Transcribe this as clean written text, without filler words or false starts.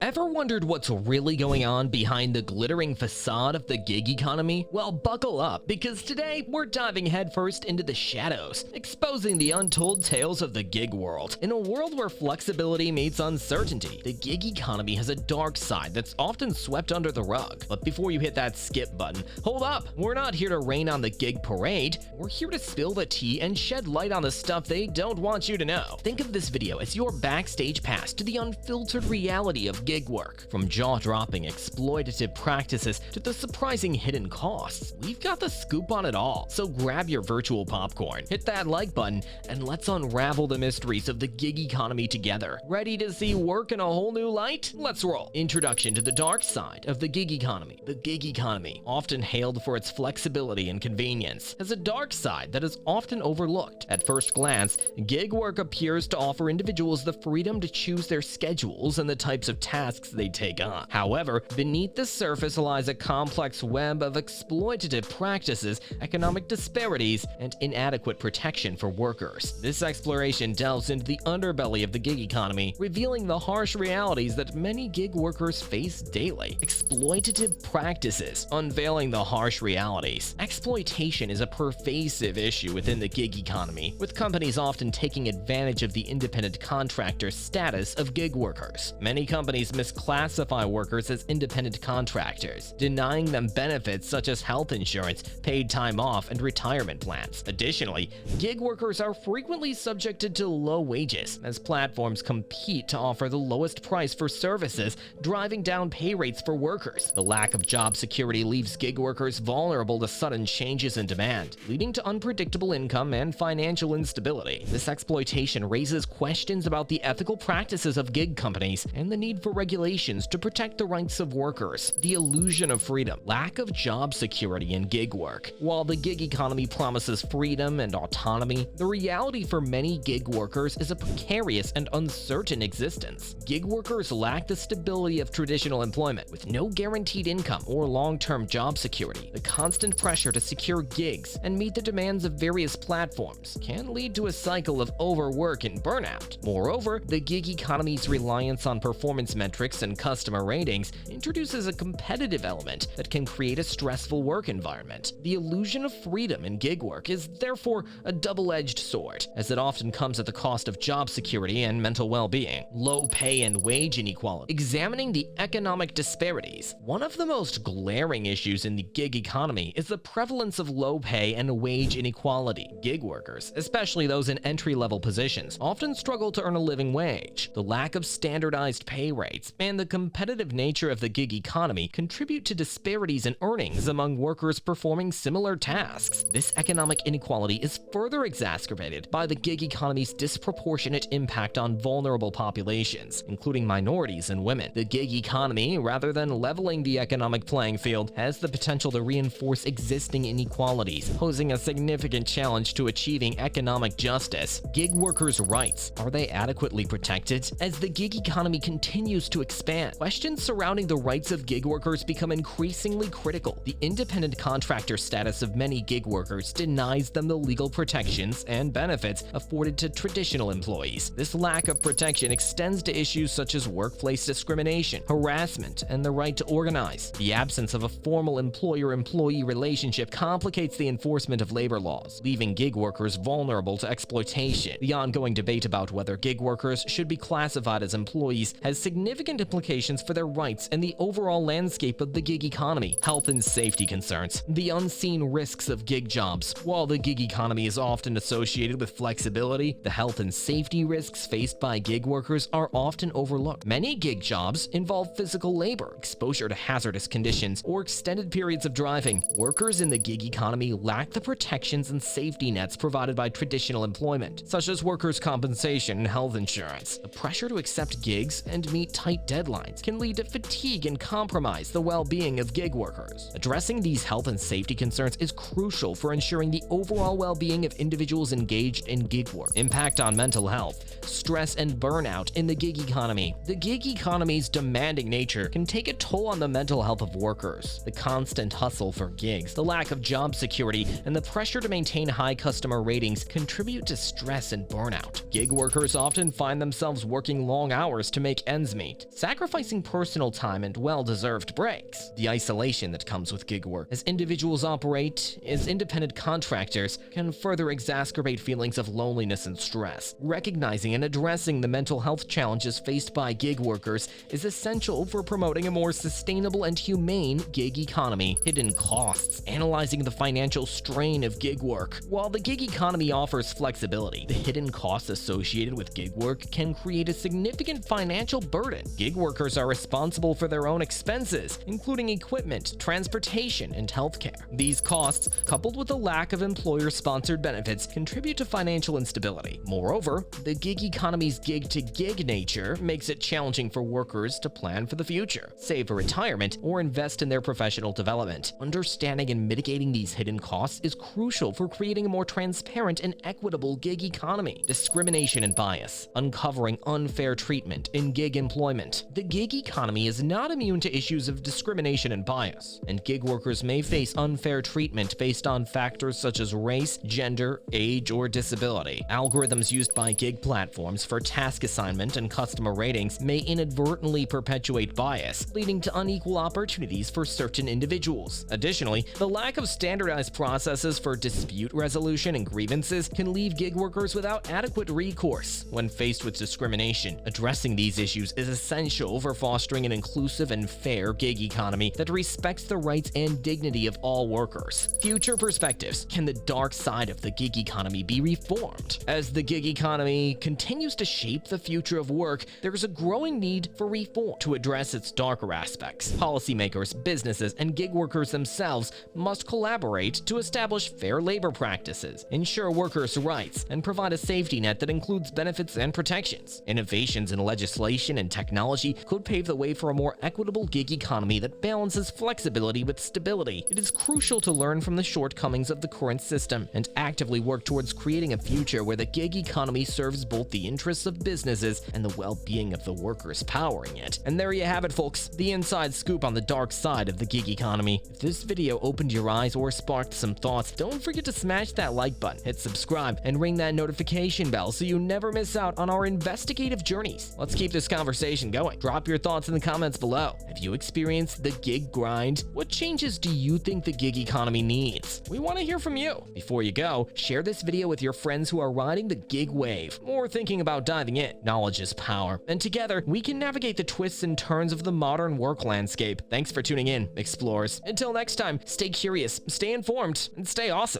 Ever wondered what's really going on behind the glittering facade of the gig economy? Well, buckle up, because today we're diving headfirst into the shadows, exposing the untold tales of the gig world. In a world where flexibility meets uncertainty, the gig economy has a dark side that's often swept under the rug. But before you hit that skip button, hold up, we're not here to rain on the gig parade. We're here to spill the tea and shed light on the stuff they don't want you to know. Think of this video as your backstage pass to the unfiltered reality of gig work. From jaw-dropping exploitative practices to the surprising hidden costs, we've got the scoop on it all. So grab your virtual popcorn, hit that like button, and let's unravel the mysteries of the gig economy together. Ready to see work in a whole new light? Let's roll. Introduction to the dark side of the gig economy. The gig economy, often hailed for its flexibility and convenience, has a dark side that is often overlooked. At first glance, gig work appears to offer individuals the freedom to choose their schedules and the types of tasks they take on. However, beneath the surface lies a complex web of exploitative practices, economic disparities, and inadequate protection for workers. This exploration delves into the underbelly of the gig economy, revealing the harsh realities that many gig workers face daily. Exploitative practices, unveiling the harsh realities. Exploitation is a pervasive issue within the gig economy, with companies often taking advantage of the independent contractor status of gig workers. Many companies misclassify workers as independent contractors, denying them benefits such as health insurance, paid time off, and retirement plans. Additionally, gig workers are frequently subjected to low wages as platforms compete to offer the lowest price for services, driving down pay rates for workers. The lack of job security leaves gig workers vulnerable to sudden changes in demand, leading to unpredictable income and financial instability. This exploitation raises questions about the ethical practices of gig companies and the need for regulations to protect the rights of workers. The illusion of freedom, lack of job security in gig work. While the gig economy promises freedom and autonomy, the reality for many gig workers is a precarious and uncertain existence. Gig workers lack the stability of traditional employment, with no guaranteed income or long-term job security. The constant pressure to secure gigs and meet the demands of various platforms can lead to a cycle of overwork and burnout. Moreover, the gig economy's reliance on performance metrics and customer ratings introduces a competitive element that can create a stressful work environment. The illusion of freedom in gig work is therefore a double-edged sword, as it often comes at the cost of job security and mental well-being. Low pay and wage inequality. Examining the economic disparities. One of the most glaring issues in the gig economy is the prevalence of low pay and wage inequality. Gig workers, especially those in entry-level positions, often struggle to earn a living wage. The lack of standardized pay rates and the competitive nature of the gig economy contribute to disparities in earnings among workers performing similar tasks. This economic inequality is further exacerbated by the gig economy's disproportionate impact on vulnerable populations, including minorities and women. The gig economy, rather than leveling the economic playing field, has the potential to reinforce existing inequalities, posing a significant challenge to achieving economic justice. Gig workers' rights, are they adequately protected? As the gig economy continues to expand, questions surrounding the rights of gig workers become increasingly critical. The independent contractor status of many gig workers denies them the legal protections and benefits afforded to traditional employees. This lack of protection extends to issues such as workplace discrimination, harassment, and the right to organize. The absence of a formal employer-employee relationship complicates the enforcement of labor laws, leaving gig workers vulnerable to exploitation. The ongoing debate about whether gig workers should be classified as employees has significant implications for their rights and the overall landscape of the gig economy. Health and safety concerns. The unseen risks of gig jobs. While the gig economy is often associated with flexibility, the health and safety risks faced by gig workers are often overlooked. Many gig jobs involve physical labor, exposure to hazardous conditions, or extended periods of driving. Workers in the gig economy lack the protections and safety nets provided by traditional employment, such as workers' compensation and health insurance. The pressure to accept gigs and meet tight deadlines can lead to fatigue and compromise the well-being of gig workers. Addressing these health and safety concerns is crucial for ensuring the overall well-being of individuals engaged in gig work. Impact on mental health, stress, and burnout in the gig economy. The gig economy's demanding nature can take a toll on the mental health of workers. The constant hustle for gigs, the lack of job security, and the pressure to maintain high customer ratings contribute to stress and burnout. Gig workers often find themselves working long hours to make ends meet, night, sacrificing personal time and well-deserved breaks. The isolation that comes with gig work as individuals operate as independent contractors can further exacerbate feelings of loneliness and stress. Recognizing and addressing the mental health challenges faced by gig workers is essential for promoting a more sustainable and humane gig economy. Hidden costs. Analyzing the financial strain of gig work. While the gig economy offers flexibility, the hidden costs associated with gig work can create a significant financial burden. Gig workers are responsible for their own expenses, including equipment, transportation, and healthcare. These costs, coupled with a lack of employer-sponsored benefits, contribute to financial instability. Moreover, the gig economy's gig-to-gig nature makes it challenging for workers to plan for the future, save for retirement, or invest in their professional development. Understanding and mitigating these hidden costs is crucial for creating a more transparent and equitable gig economy. Discrimination and bias. Uncovering unfair treatment in gig employment. The gig economy is not immune to issues of discrimination and bias, and gig workers may face unfair treatment based on factors such as race, gender, age, or disability. Algorithms used by gig platforms for task assignment and customer ratings may inadvertently perpetuate bias, leading to unequal opportunities for certain individuals. Additionally, the lack of standardized processes for dispute resolution and grievances can leave gig workers without adequate recourse when faced with discrimination. Addressing these issues is essential for fostering an inclusive and fair gig economy that respects the rights and dignity of all workers. Future perspectives. Can the dark side of the gig economy be reformed? As the gig economy continues to shape the future of work, there is a growing need for reform to address its darker aspects. Policymakers, businesses, and gig workers themselves must collaborate to establish fair labor practices, ensure workers' rights, and provide a safety net that includes benefits and protections. Innovations in legislation and technology could pave the way for a more equitable gig economy that balances flexibility with stability. It is crucial to learn from the shortcomings of the current system and actively work towards creating a future where the gig economy serves both the interests of businesses and the well-being of the workers powering it. And there you have it, folks, the inside scoop on the dark side of the gig economy. If this video opened your eyes or sparked some thoughts, don't forget to smash that like button, hit subscribe, and ring that notification bell so you never miss out on our investigative journeys. Let's keep this conversation going. Drop your thoughts in the comments below. Have you experienced the gig grind? What changes do you think the gig economy needs? We want to hear from you. Before you go, share this video with your friends who are riding the gig wave or thinking about diving in. Knowledge is power, and together we can navigate the twists and turns of the modern work landscape. Thanks for tuning in, explorers. Until next time, stay curious, stay informed, and stay awesome.